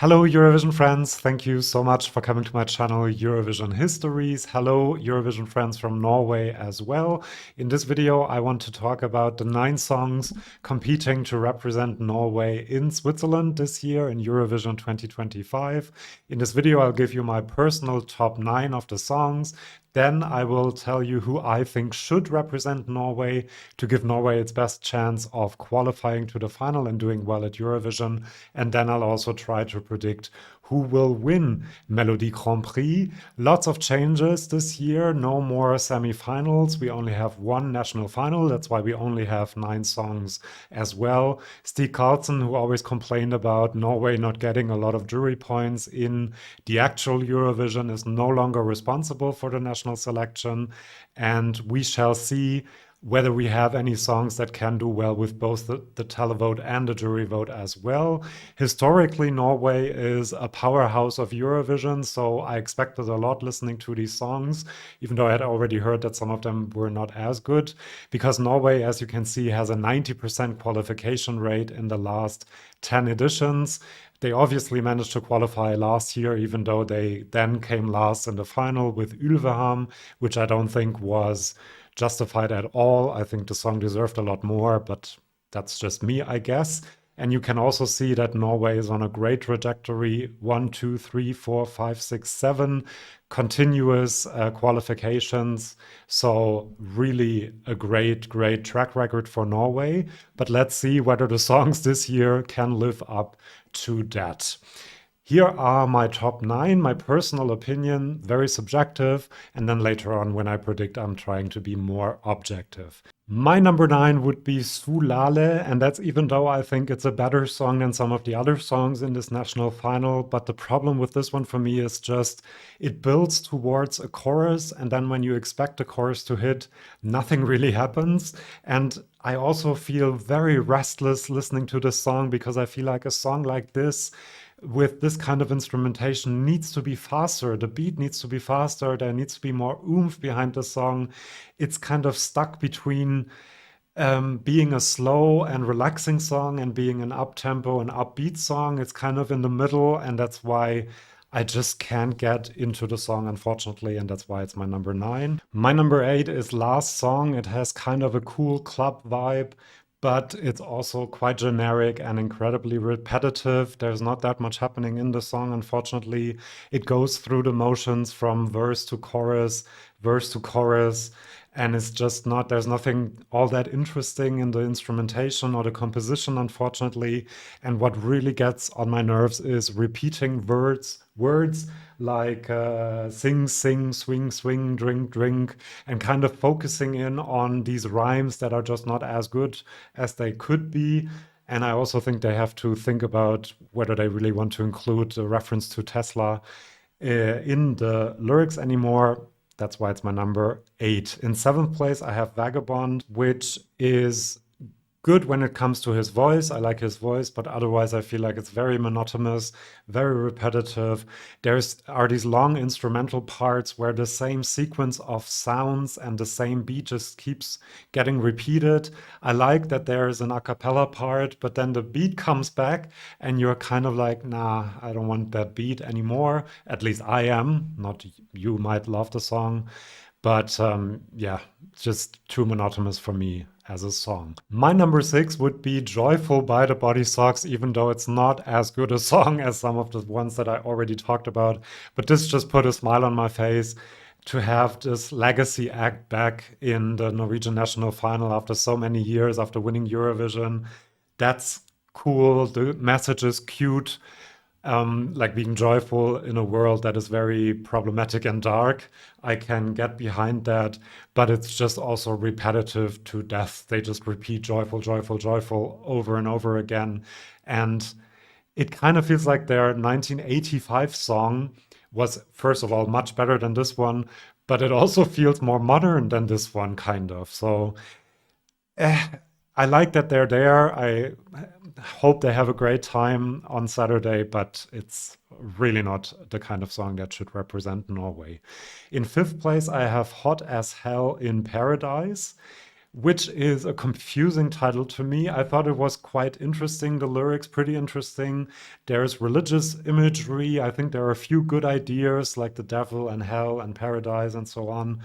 Hello, Eurovision friends. Thank you so much for coming to my channel, Eurovision Histories. Hello, Eurovision friends from Norway as well. In this video, I want to talk about the 9 songs competing to represent Norway in Switzerland this year in Eurovision 2025. In this video, I'll give you my personal top 9 of the songs. Then I will tell you who I think should represent Norway to give Norway its best chance of qualifying to the final and doing well at Eurovision. And then I'll also try to predict who will win Melodi Grand Prix. Lots of changes this year. No more semi-finals. We only have one national final. That's why we only have 9 songs as well. Stig Carlsen, who always complained about Norway not getting a lot of jury points in the actual Eurovision, is no longer responsible for the national selection. And we shall see whether we have any songs that can do well with both the televote and the jury vote as well. Historically, Norway is a powerhouse of Eurovision, so I expected a lot listening to these songs, even though I had already heard that some of them were not as good, because Norway, as you can see, has a 90% qualification rate in the last 10 editions. They obviously managed to qualify last year, even though they then came last in the final with Ulvehamn, which I don't think was justified at all. I think the song deserved a lot more, but that's just me, I guess. And you can also see that Norway is on a great trajectory. 1, 2, 3, 4, 5, 6, 7 continuous qualifications. So really a great track record for Norway. But let's see whether the songs this year can live up to that. Here are my top 9, my personal opinion, very subjective, and then later on when I predict, I'm trying to be more objective. My number 9 would be Sulale, and that's even though I think it's a better song than some of the other songs in this national final, but the problem with this one for me is just it builds towards a chorus, and then when you expect the chorus to hit, nothing really happens. And I also feel very restless listening to this song because I feel like a song like this with this kind of instrumentation needs to be faster. The beat needs to be faster. There needs to be more oomph behind the song. It's kind of stuck between being a slow and relaxing song and being an up-tempo and upbeat song. It's kind of in the middle, and that's why I just can't get into the song, unfortunately, and that's why it's my number 9. My number 8 is Last Song. It has kind of a cool club vibe, but it's also quite generic and incredibly repetitive. There's not that much happening in the song, unfortunately. It goes through the motions from verse to chorus, and it's just not, there's nothing all that interesting in the instrumentation or the composition, unfortunately. And what really gets on my nerves is repeating words like sing, sing, swing, swing, drink, drink, and kind of focusing in on these rhymes that are just not as good as they could be. And I also think they have to think about whether they really want to include a reference to Tesla in the lyrics anymore. That's why it's my number 8. In 7th place, I have Vagabond, which is good when it comes to his voice. I like his voice, but otherwise I feel like it's very monotonous, very repetitive. Are these long instrumental parts where the same sequence of sounds and the same beat just keeps getting repeated. I like that there is an a cappella part, but then the beat comes back and you're kind of like, nah, I don't want that beat anymore. At least I am, not you might love the song. But yeah, just too monotonous for me as a song. My number 6 would be Joyful by the Body Socks, even though it's not as good a song as some of the ones that I already talked about. But this just put a smile on my face to have this legacy act back in the Norwegian national final after so many years, after winning Eurovision. That's cool. The message is cute. Like being joyful in a world that is very problematic and dark. I can get behind that, but it's just also repetitive to death. They just repeat joyful, joyful, joyful over and over again. And it kind of feels like their 1985 song was, first of all, much better than this one, but it also feels more modern than this one, kind of. So Eh, I like that they're there. I hope they have a great time on Saturday, but it's really not the kind of song that should represent Norway. In 5th place, I have Hot as Hell in Paradise, which is a confusing title to me. I thought it was quite interesting, the lyrics pretty interesting. There's religious imagery. I think there are a few good ideas like the devil and hell and paradise and so on.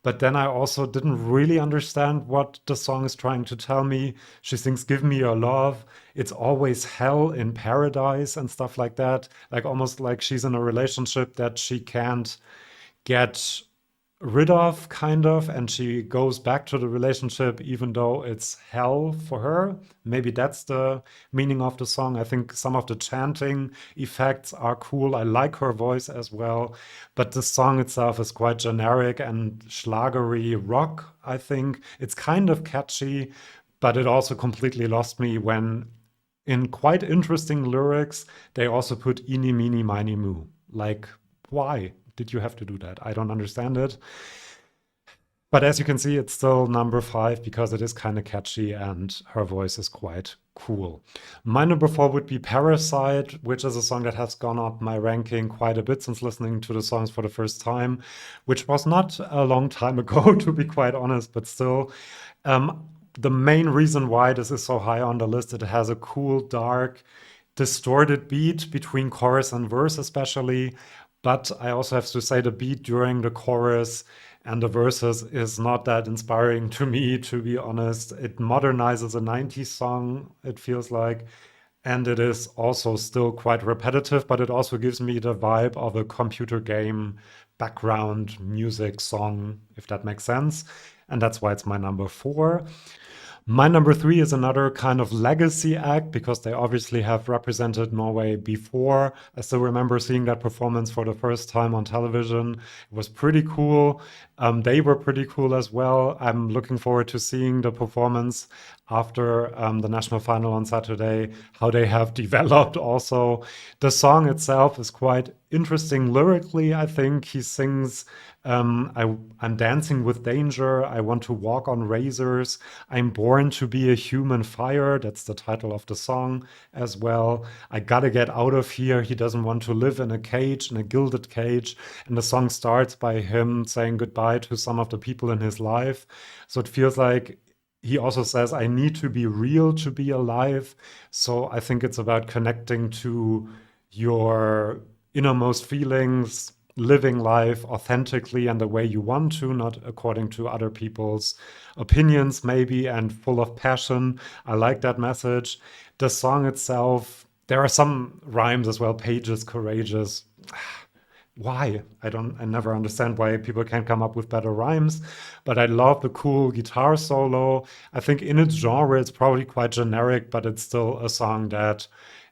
But then I also didn't really understand what the song is trying to tell me. She sings, "Give me your love. It's always hell in paradise," and stuff like that. Like almost like she's in a relationship that she can't get rid of, kind of, and she goes back to the relationship even though it's hell for her. Maybe that's the meaning of the song. I think some of the chanting effects are cool. I like her voice as well, but the song itself is quite generic and schlagery rock, I think. It's kind of catchy, but it also completely lost me when, in quite interesting lyrics, they also put "eeny, meeny, miny, moo." Like, why did you have to do that? I don't understand it. But as you can see, it's still number five because it is kind of catchy and her voice is quite cool. My number four would be Parasite, which is a song that has gone up my ranking quite a bit since listening to the songs for the first time, which was not a long time ago, to be quite honest, but still. Um, the main reason why this is so high on the list, it has a cool, dark, distorted beat between chorus and verse, especially. But I also have to say the beat during the chorus and the verses is not that inspiring to me, to be honest. It modernizes a 90s song, it feels like. And it is also still quite repetitive, but it also gives me the vibe of a computer game background music song, if that makes sense. And that's why it's my number four. My number three is another kind of legacy act because they obviously have represented Norway before. I still remember seeing that performance for the first time on television. It was pretty cool. They were pretty cool as well. I'm looking forward to seeing the performance after the national final on Saturday, how they have developed also. The song itself is quite interesting lyrically, I think. He sings, I'm dancing with danger. I want to walk on razors. I'm born to be a human fire. That's the title of the song as well. I gotta get out of here. He doesn't want to live in a cage, in a gilded cage. And the song starts by him saying goodbye to some of the people in his life. So it feels like he also says, I need to be real to be alive. So I think it's about connecting to your innermost feelings, living life authentically and the way you want to, not according to other people's opinions, maybe, and full of passion. I like that message. The song itself, there are some rhymes as well, pages, courageous. Why? I never understand why people can't come up with better rhymes, but I love the cool guitar solo. I think in its genre, it's probably quite generic, but it's still a song that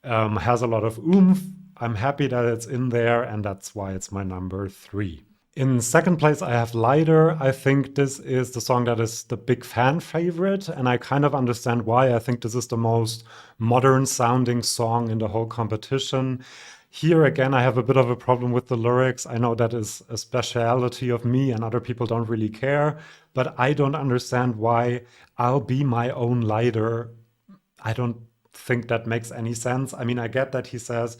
has a lot of oomph. I'm happy that it's in there, and that's why it's my number three. In second place, I have Lighter. I think this is the song that is the big fan favorite, and I kind of understand why. I think this is the most modern sounding song in the whole competition. Here again, I have a bit of a problem with the lyrics. I know that is a speciality of me, and other people don't really care, but I don't understand why "I'll be my own lighter." I don't think that makes any sense. I mean, I get that he says,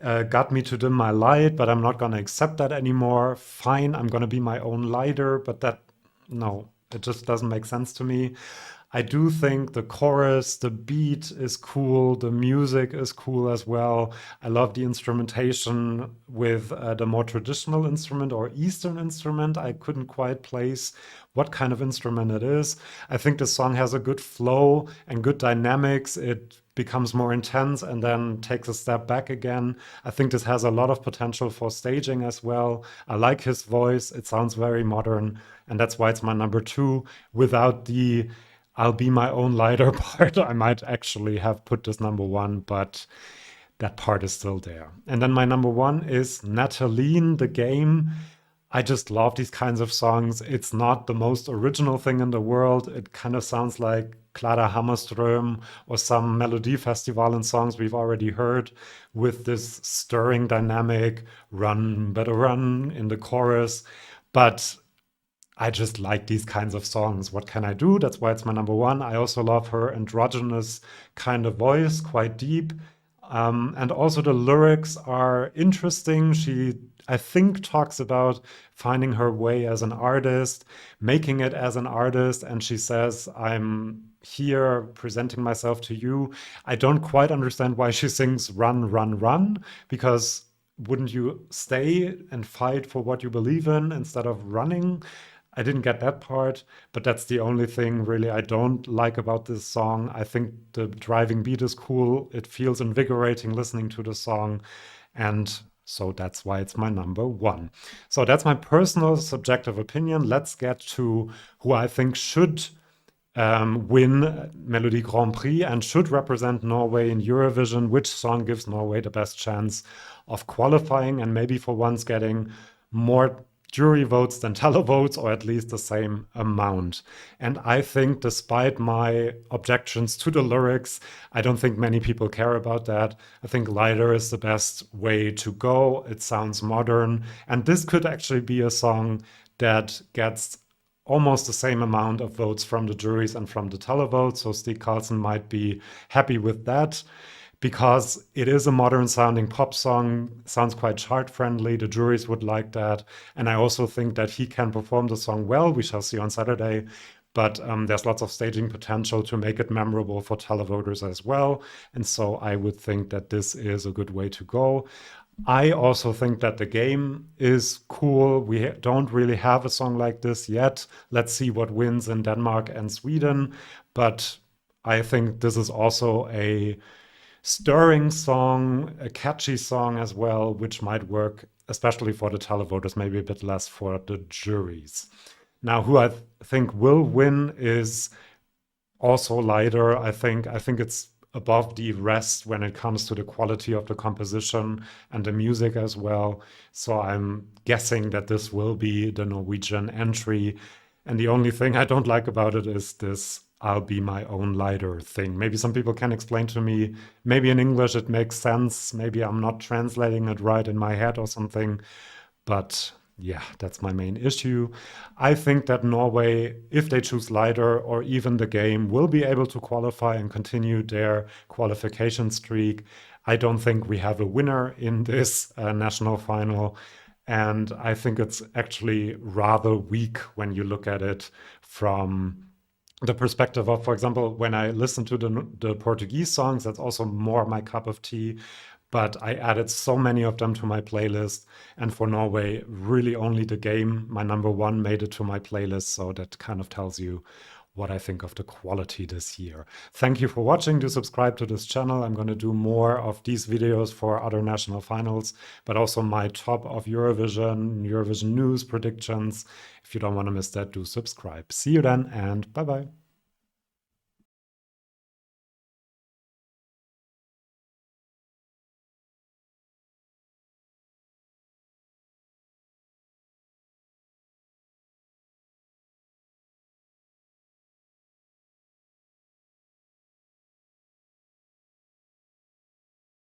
got me to dim my light, but I'm not going to accept that anymore. Fine, I'm going to be my own lighter, but that, no, it just doesn't make sense to me. I do think the chorus, the beat is cool, the music is cool as well. I love the instrumentation with the more traditional instrument or Eastern instrument. I couldn't quite place what kind of instrument it is. I think the song has a good flow and good dynamics. It becomes more intense and then takes a step back again. I think this has a lot of potential for staging as well. I like his voice. It sounds very modern, and that's why it's my number two. Without the "I'll be my own lighter" part, I might actually have put this number one, but that part is still there. And then my number one is Nataline, the game. I just love these kinds of songs. It's not the most original thing in the world. It kind of sounds like Clara Hammerström or some Melodi Festival and songs we've already heard, with this stirring dynamic, run, better run in the chorus. But I just like these kinds of songs. What can I do? That's why it's my number one. I also love her androgynous kind of voice, quite deep. And also the lyrics are interesting. She, I think, talks about finding her way as an artist, making it as an artist, and she says, I'm here presenting myself to you. I don't quite understand why she sings run, run, run, because wouldn't you stay and fight for what you believe in instead of running? I didn't get that part, but that's the only thing really I don't like about this song. I think the driving beat is cool. It feels invigorating listening to the song. And so that's why it's my number one. So that's my personal subjective opinion. Let's get to who I think should win Melodi Grand Prix and should represent Norway in Eurovision. Which song gives Norway the best chance of qualifying and maybe for once getting more jury votes than televotes, or at least the same amount? And I think, despite my objections to the lyrics, I don't think many people care about that. I think lighter is the best way to go. It sounds modern, and this could actually be a song that gets almost the same amount of votes from the juries and from the televotes. So Stig Carlsen might be happy with that because it is a modern sounding pop song, sounds quite chart friendly. The juries would like that. And I also think that he can perform the song well. We shall see on Saturday. But there's lots of staging potential to make it memorable for televoters as well. And so I would think that this is a good way to go. I also think that the game is cool. We don't really have a song like this yet. Let's see what wins in Denmark and Sweden. But I think this is also a stirring song, a catchy song as well, which might work, especially for the televoters, maybe a bit less for the juries. Now, who I think will win is also lighter. I think it's above the rest when it comes to the quality of the composition and the music as well. So I'm guessing that this will be the Norwegian entry. And the only thing I don't like about it is this I'll be my own lighter thing. Maybe some people can explain to me. Maybe in English it makes sense. Maybe I'm not translating it right in my head or something. But yeah, that's my main issue. I think that Norway, if they choose lighter or even the game, will be able to qualify and continue their qualification streak. I don't think we have a winner in this national final. And I think it's actually rather weak when you look at it from the perspective of, for example, when I listen to the Portuguese songs, that's also more my cup of tea. But I added so many of them to my playlist. And for Norway, really only the game, my number one, made it to my playlist. So that kind of tells you what I think of the quality this year. Thank you for watching. Do subscribe to this channel. I'm going to do more of these videos for other national finals, but also my top of Eurovision, Eurovision news predictions. If you don't want to miss that, do subscribe. See you then, and bye-bye.